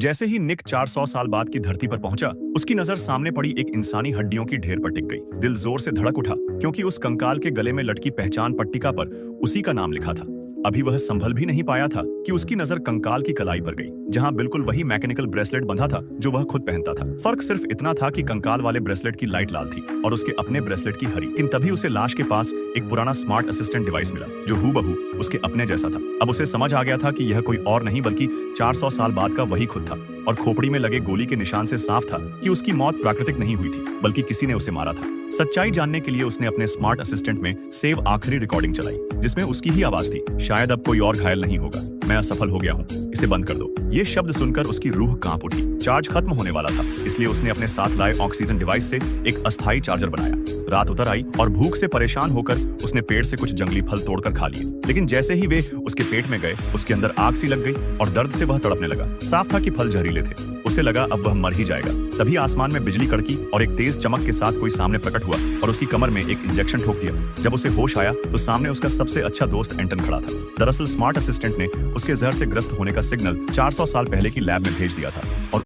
जैसे ही निक 400 साल बाद की धरती पर पहुंचा, उसकी नजर सामने पड़ी एक इंसानी हड्डियों की ढेर पर टिक गई। दिल जोर से धड़क उठा, क्योंकि उस कंकाल के गले में लटकी पहचान पट्टिका पर उसी का नाम लिखा था। अभी वह संभल भी नहीं पाया था कि उसकी नजर कंकाल की कलाई पर गई, जहां बिल्कुल वही मैकेनिकल ब्रेसलेट बंधा था जो वह खुद पहनता था। फर्क सिर्फ इतना था कि कंकाल वाले ब्रेसलेट की लाइट लाल थी और उसके अपने ब्रेसलेट की हरी। लेकिन तभी उसे लाश के पास एक पुराना स्मार्ट असिस्टेंट डिवाइस मिला, जो हूबहू उसके अपने जैसा था। अब उसे समझ आ गया था कि यह कोई और नहीं बल्कि 400 साल बाद का वही खुद था, और खोपड़ी में लगे गोली के निशान से साफ था कि उसकी मौत प्राकृतिक नहीं हुई थी, बल्कि किसी ने उसे मारा था। सच्चाई जानने के लिए उसने अपने स्मार्ट असिस्टेंट में सेव आखिरी रिकॉर्डिंग चलाई, जिसमें उसकी ही आवाज थी, शायद अब कोई और घायल नहीं होगा, मैं असफल हो गया हूँ, इसे बंद कर दो। ये शब्द सुनकर उसकी रूह कांप उठी। चार्ज खत्म होने वाला था, इसलिए उसने अपने साथ लाए ऑक्सीजन डिवाइस से एक अस्थायी चार्जर बनाया। रात उतर आई और भूख से परेशान होकर उसने पेड़ से कुछ जंगली फल तोड़कर खा लिए। लेकिन जैसे ही वे उसके पेट में गए, उसके अंदर आग सी लग गई और दर्द से वह तड़पने लगा। साफ था कि फल जहरीले थे। उसे लगा अब वह मर ही जाएगा। तभी आसमान में बिजली कड़की और एक तेज चमक के साथ कोई सामने प्रकट हुआ और उसकी कमर में एक इंजेक्शन ठोक दिया। जब उसे होश आया तो सामने उसका सबसे अच्छा दोस्त एंटन खड़ा था। दरअसल स्मार्ट असिस्टेंट ने उसके जहर से ग्रस्त होने का सिग्नल 400 साल पहले की लैब में भेज दिया था और